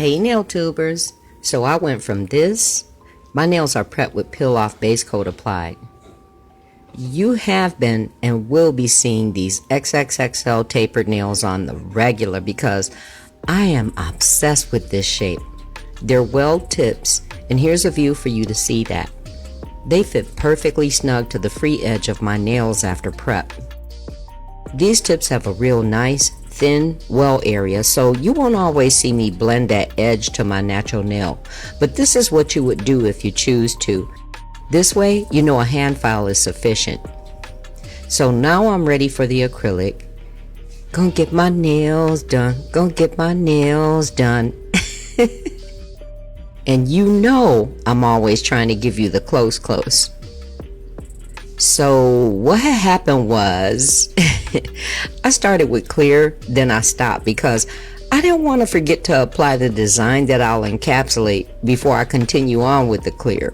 Hey NailTubers! So I went from this, my nails are prepped with peel off base coat applied. You have been and will be seeing these XXXL tapered nails on the regular because I am obsessed with this shape. They're weld tips, and here's a view for you to see that. They fit perfectly snug to the free edge of my nails after prep. These tips have a real nice, thin well area, so you won't always see me blend that edge to my natural nail, but this is what you would do if you choose to. This way, you know a hand file is sufficient. So now I'm ready for the acrylic. Gonna get my nails done, gonna get my nails done. And you know I'm always trying to give you the close. So what had happened was I started with clear, then I stopped because I didn't want to forget to apply the design that I'll encapsulate before I continue on with the clear.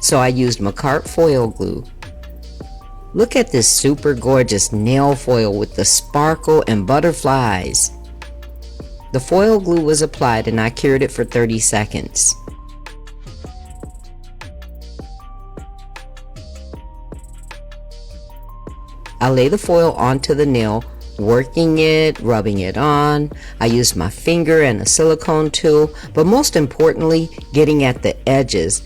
So I used McCart foil glue. Look at this super gorgeous nail foil with the sparkle and butterflies. The foil glue was applied and I cured it for 30 seconds. I lay the foil onto the nail, working it, rubbing it on. I used my finger and a silicone tool, but most importantly, getting at the edges.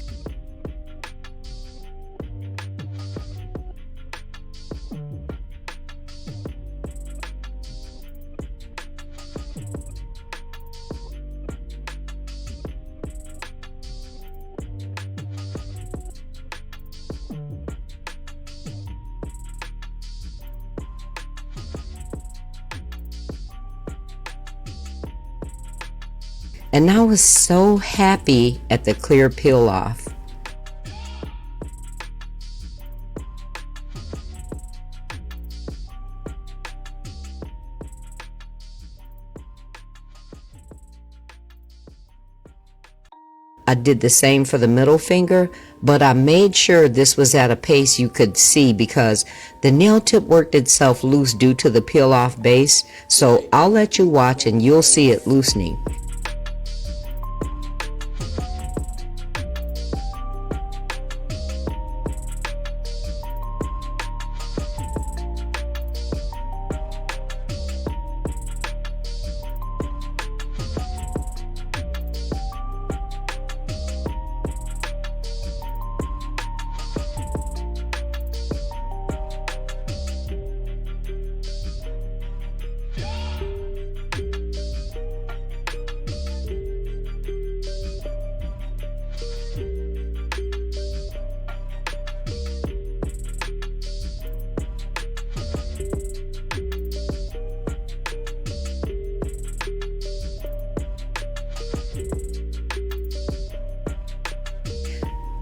And I was so happy at the clear peel off. I did the same for the middle finger, but I made sure this was at a pace you could see because the nail tip worked itself loose due to the peel off base, so I'll let you watch and you'll see it loosening.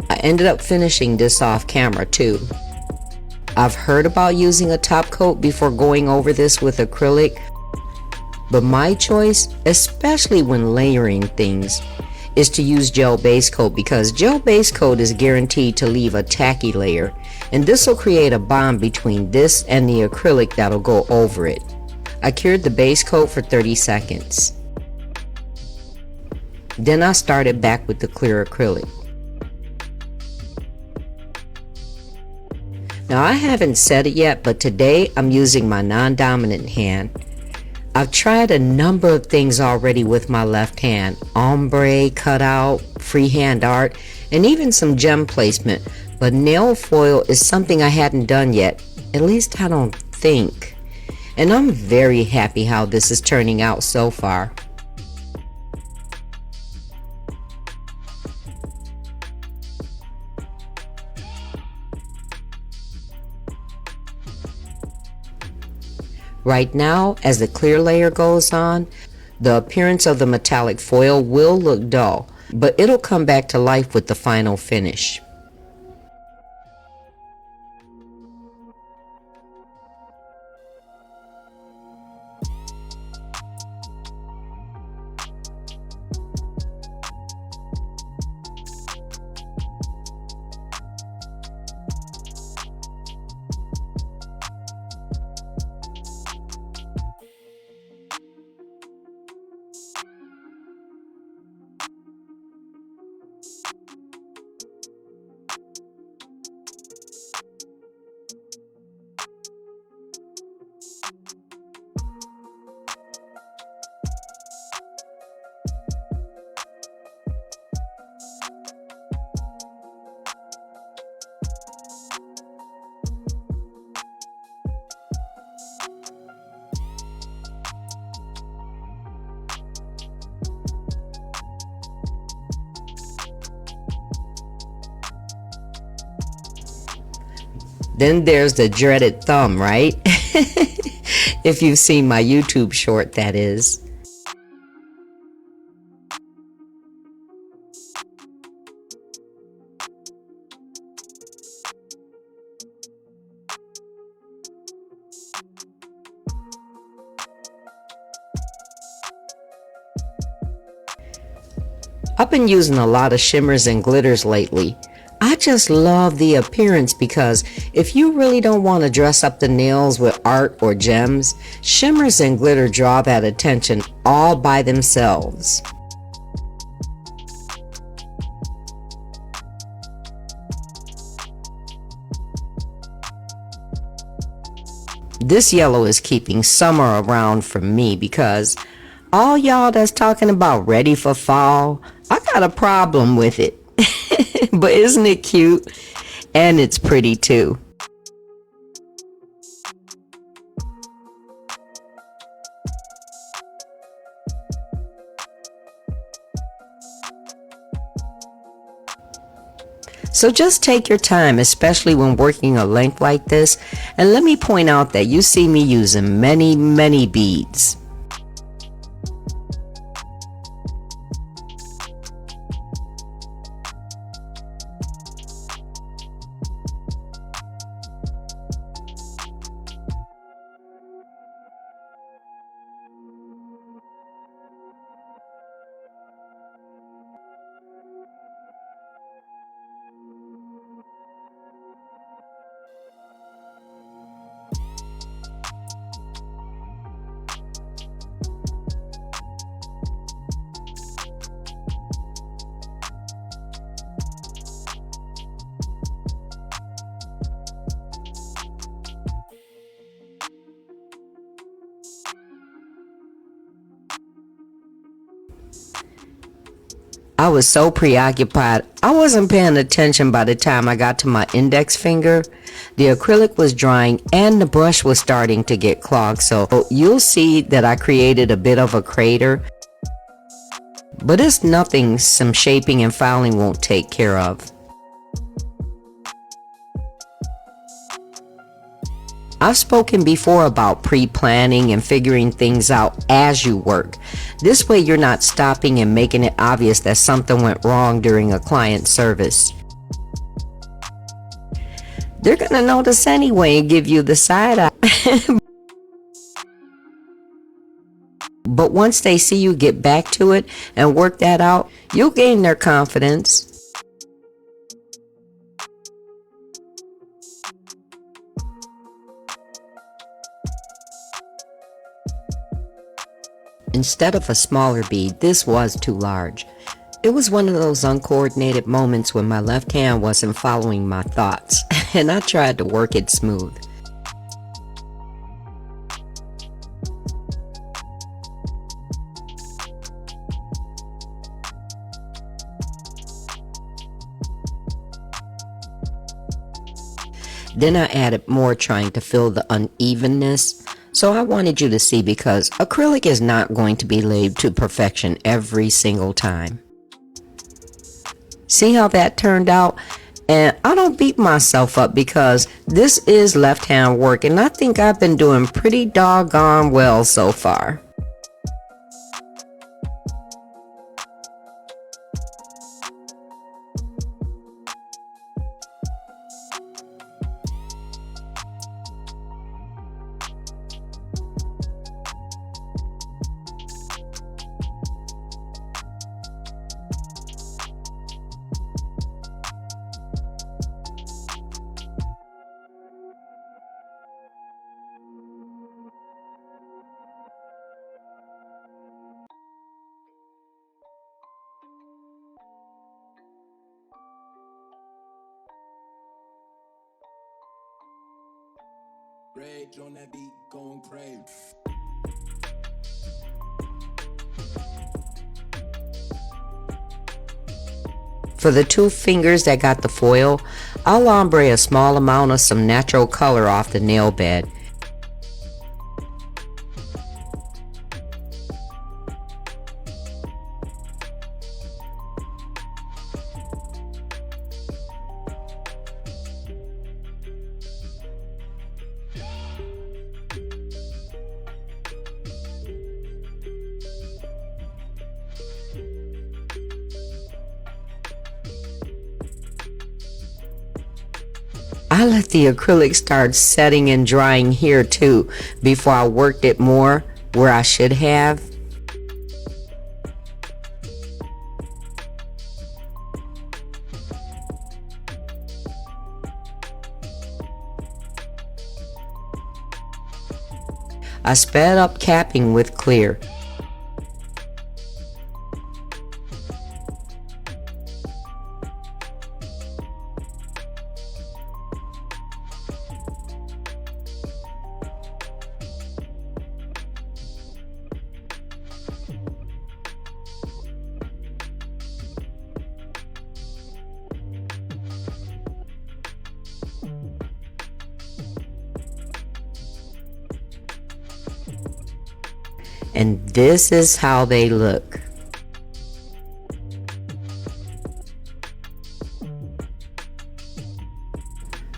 I ended up finishing this off camera too. I've heard about using a top coat before going over this with acrylic, but my choice, especially when layering things, is to use gel base coat because gel base coat is guaranteed to leave a tacky layer, and this will create a bond between this and the acrylic that'll go over it. I cured the base coat for 30 seconds. Then I started back with the clear acrylic. Now I haven't said it yet, but today I'm using my non-dominant hand. I've tried a number of things already with my left hand, ombre, cutout, freehand art, and even some gem placement, but nail foil is something I hadn't done yet, at least I don't think. And I'm very happy how this is turning out so far. Right now, as the clear layer goes on, the appearance of the metallic foil will look dull, but it'll come back to life with the final finish. Then there's the dreaded thumb, right? If you've seen my YouTube short, that is. I've been using a lot of shimmers and glitters lately. I just love the appearance because if you really don't want to dress up the nails with art or gems, shimmers and glitter draw that attention all by themselves. This yellow is keeping summer around for me because all y'all that's talking about ready for fall, I got a problem with it. But isn't it cute? And it's pretty too. So just take your time, especially when working a length like this. And let me point out that you see me using many beads. I was so preoccupied, I wasn't paying attention by the time I got to my index finger. The acrylic was drying and the brush was starting to get clogged, so you'll see that I created a bit of a crater. But it's nothing some shaping and filing won't take care of. I've spoken before about pre-planning and figuring things out as you work. This way you're not stopping and making it obvious that something went wrong during a client service. They're gonna notice anyway and give you the side eye. But once they see you get back to it and work that out, you'll gain their confidence. Instead of a smaller bead, this was too large. It was one of those uncoordinated moments when my left hand wasn't following my thoughts, and I tried to work it smooth. Then I added more, trying to fill the unevenness. So I wanted you to see, because acrylic is not going to be laid to perfection every single time. See how that turned out? And I don't beat myself up because this is left hand work and I think I've been doing pretty doggone well so far. Rage on that beat, going crazy. For the two fingers that got the foil, I'll ombre a small amount of some natural color off the nail bed. I let the acrylic start setting and drying here too before I worked it more where I should have. I sped up capping with clear. And this is how they look.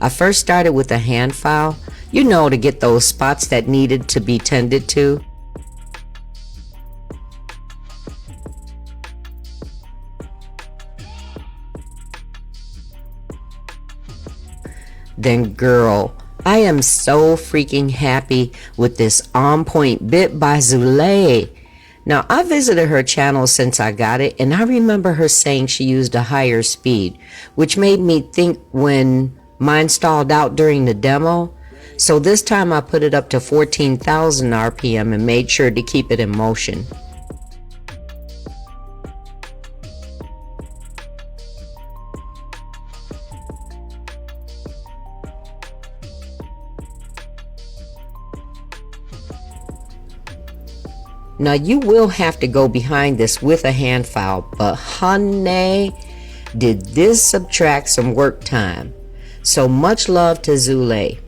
I first started with a hand file, you know, to get those spots that needed to be tended to. Then girl, I am so freaking happy with this On Point bit by Zule. Now, I visited her channel since I got it, and I remember her saying she used a higher speed, which made me think when mine stalled out during the demo. So this time I put it up to 14,000 RPM and made sure to keep it in motion. Now you will have to go behind this with a hand file, but honey, did this subtract some work time. So much love to Zule.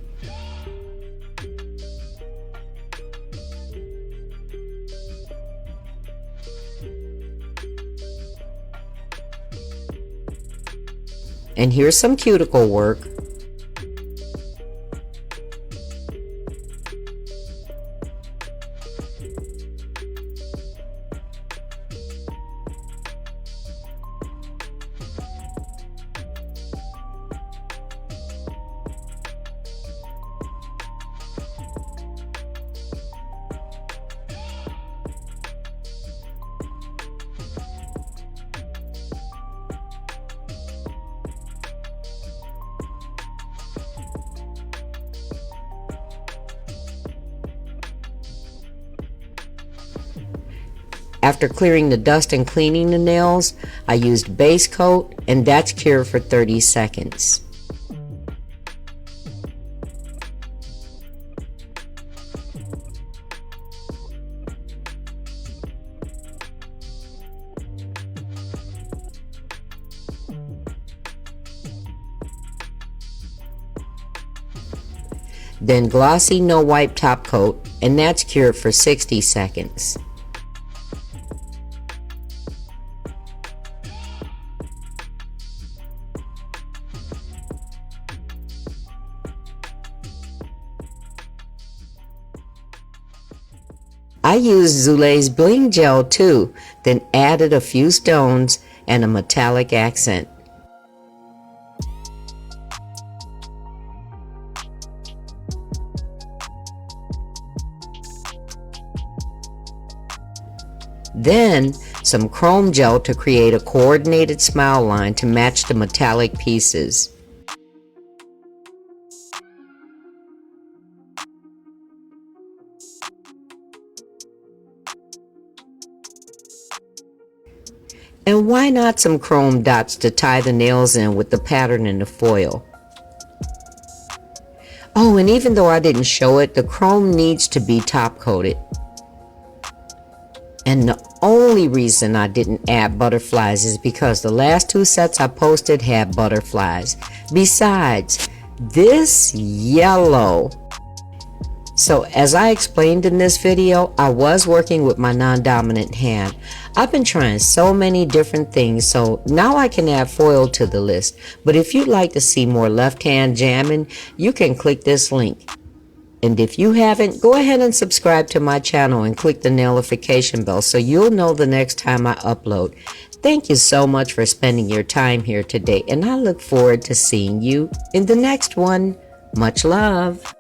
And here's some cuticle work. After clearing the dust and cleaning the nails, I used base coat, and that's cured for 30 seconds. Then glossy no wipe top coat, and that's cured for 60 seconds. I used Zule's Bling Gel too, then added a few stones and a metallic accent. Then some chrome gel to create a coordinated smile line to match the metallic pieces. And why not some chrome dots to tie the nails in with the pattern in the foil? Oh, and even though I didn't show it, the chrome needs to be top coated. And the only reason I didn't add butterflies is because the last two sets I posted had butterflies. Besides, this yellow. So as I explained in this video, I was working with my non-dominant hand. I've been trying so many different things, so now I can add foil to the list. But if you'd like to see more left hand jamming, you can click this link. And if you haven't, go ahead and subscribe to my channel and click the notification bell so you'll know the next time I upload. Thank you so much for spending your time here today, and I look forward to seeing you in the next one. Much love.